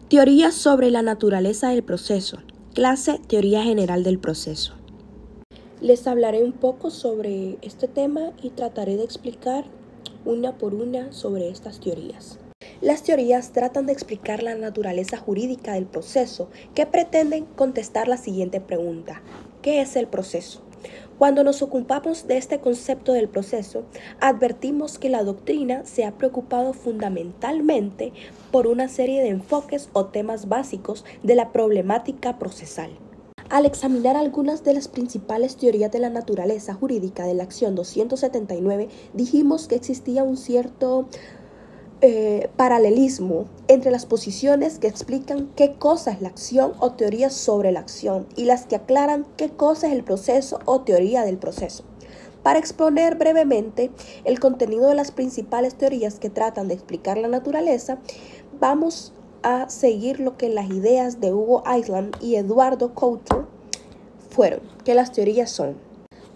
Teoría sobre la naturaleza del proceso. Clase Teoría General del Proceso. Les hablaré un poco sobre este tema y trataré de explicar una por una sobre estas teorías. Las teorías tratan de explicar la naturaleza jurídica del proceso que pretenden contestar la siguiente pregunta: ¿qué es el proceso? Cuando nos ocupamos de este concepto del proceso, advertimos que la doctrina se ha preocupado fundamentalmente por una serie de enfoques o temas básicos de la problemática procesal. Al examinar algunas de las principales teorías de la naturaleza jurídica de la acción 279, dijimos que existía un cierto paralelismo entre las posiciones que explican qué cosa es la acción o teoría sobre la acción y las que aclaran qué cosa es el proceso o teoría del proceso. Para exponer brevemente el contenido de las principales teorías que tratan de explicar la naturaleza, vamos a seguir lo que las ideas de Hugo Island y Eduardo Couture fueron, que las teorías son: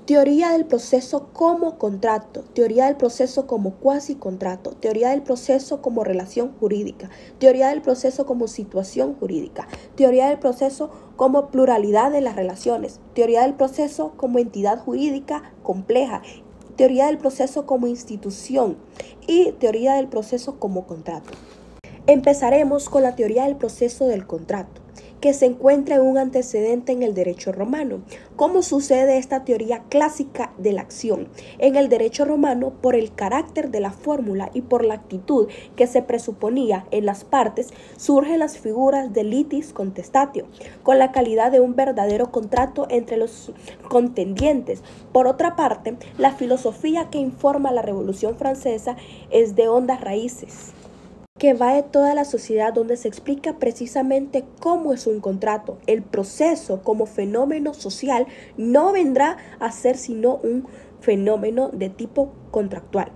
teoría del proceso como contrato, teoría del proceso como cuasi contrato, teoría del proceso como relación jurídica, teoría del proceso como situación jurídica, teoría del proceso como pluralidad de las relaciones, teoría del proceso como entidad jurídica compleja, teoría del proceso como institución y teoría del proceso como contrato. Empezaremos con la teoría del proceso del contrato, que se encuentra en un antecedente en el derecho romano. ¿Cómo sucede esta teoría clásica de la acción? En el derecho romano, por el carácter de la fórmula y por la actitud que se presuponía en las partes, surgen las figuras de litis contestatio, con la calidad de un verdadero contrato entre los contendientes. Por otra parte, la filosofía que informa la Revolución Francesa es de hondas raíces, que va de toda la sociedad, donde se explica precisamente cómo es un contrato. El proceso como fenómeno social no vendrá a ser sino un fenómeno de tipo contractual.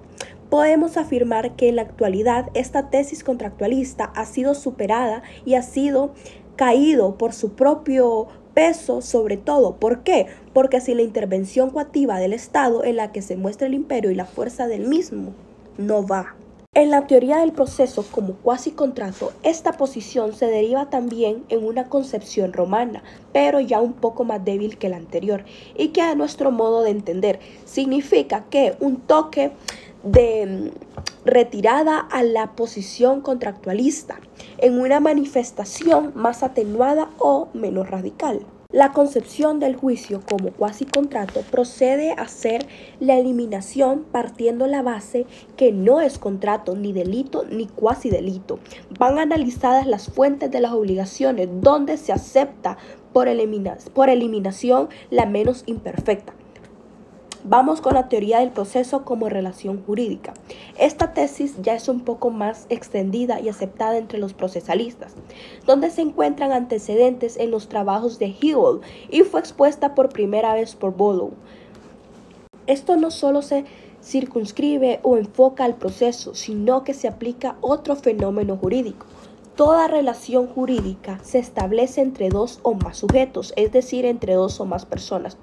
Podemos afirmar que en la actualidad esta tesis contractualista ha sido superada y ha sido caído por su propio peso, sobre todo. ¿Por qué? Porque sin la intervención coactiva del Estado, en la que se muestra el imperio y la fuerza del mismo, no va. En la teoría del proceso como cuasi contrato, esta posición se deriva también en una concepción romana, pero ya un poco más débil que la anterior, y que a nuestro modo de entender significa que un toque de retirada a la posición contractualista, en una manifestación más atenuada o menos radical. La concepción del juicio como cuasi contrato procede a ser la eliminación partiendo la base que no es contrato, ni delito, ni cuasi delito. Van analizadas las fuentes de las obligaciones, donde se acepta por eliminación la menos imperfecta. Vamos con la teoría del proceso como relación jurídica. Esta tesis ya es un poco más extendida y aceptada entre los procesalistas, donde se encuentran antecedentes en los trabajos de Hewell y fue expuesta por primera vez por Boileau. Esto no solo se circunscribe o enfoca al proceso, sino que se aplica a otro fenómeno jurídico. Toda relación jurídica se establece entre dos o más sujetos, es decir, entre dos o más personas.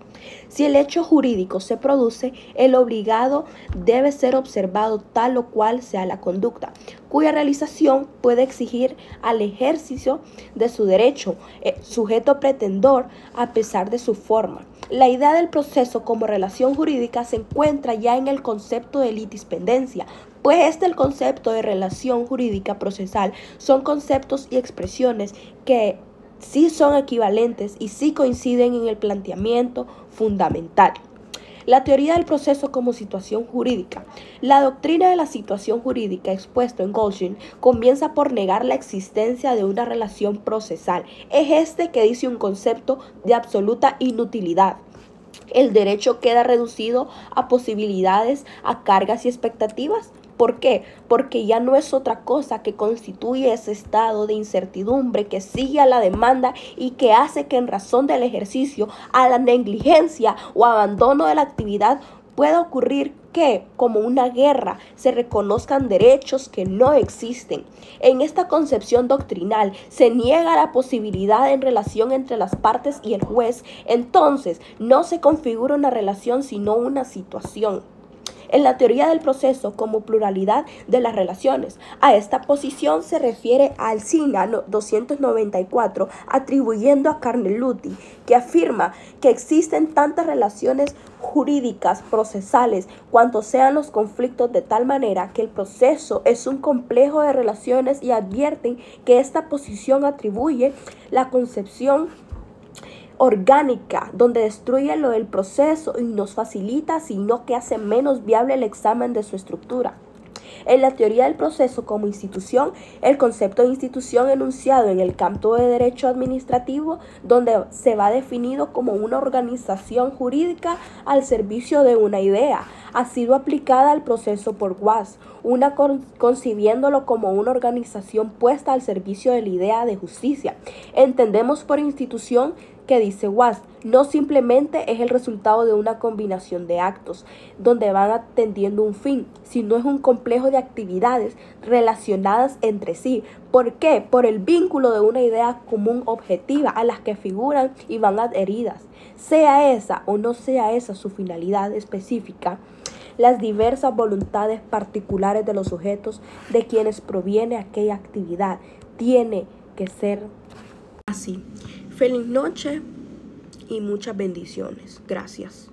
Si el hecho jurídico se produce, el obligado debe ser observado tal o cual sea la conducta, cuya realización puede exigir al ejercicio de su derecho, sujeto pretendor, a pesar de su forma. La idea del proceso como relación jurídica se encuentra ya en el concepto de litispendencia, pues el concepto de relación jurídica procesal son conceptos y expresiones que sí son equivalentes y sí coinciden en el planteamiento fundamental. La teoría del proceso como situación jurídica. La doctrina de la situación jurídica expuesta en Goldschin comienza por negar la existencia de una relación procesal. Es este que dice un concepto de absoluta inutilidad. El derecho queda reducido a posibilidades, a cargas y expectativas. ¿Por qué? Porque ya no es otra cosa que constituye ese estado de incertidumbre que sigue a la demanda y que hace que en razón del ejercicio, a la negligencia o abandono de la actividad, pueda ocurrir que, como una guerra, se reconozcan derechos que no existen. En esta concepción doctrinal se niega la posibilidad en relación entre las partes y el juez. Entonces, no se configura una relación sino una situación. en la teoría del proceso como pluralidad de las relaciones. A esta posición se refiere Alsina 294, atribuyendo a Carneluti, que afirma que existen tantas relaciones jurídicas procesales cuanto sean los conflictos, de tal manera que el proceso es un complejo de relaciones, y advierten que esta posición atribuye la concepción orgánica, donde destruye lo del proceso y nos facilita, sino que hace menos viable el examen de su estructura. En la teoría del proceso como institución, el concepto de institución enunciado en el campo de derecho administrativo, donde se va definido como una organización jurídica al servicio de una idea, ha sido aplicada al proceso por Watts, concibiéndolo como una organización puesta al servicio de la idea de justicia. Entendemos por institución que, dice Watts, no simplemente es el resultado de una combinación de actos donde van atendiendo un fin, sino es un complejo de actividades relacionadas entre sí. ¿Por qué? Por el vínculo de una idea común objetiva a las que figuran y van adheridas. Sea esa o no sea esa su finalidad específica, las diversas voluntades particulares de los sujetos de quienes proviene aquella actividad tiene que ser así. Feliz noche y muchas bendiciones. Gracias.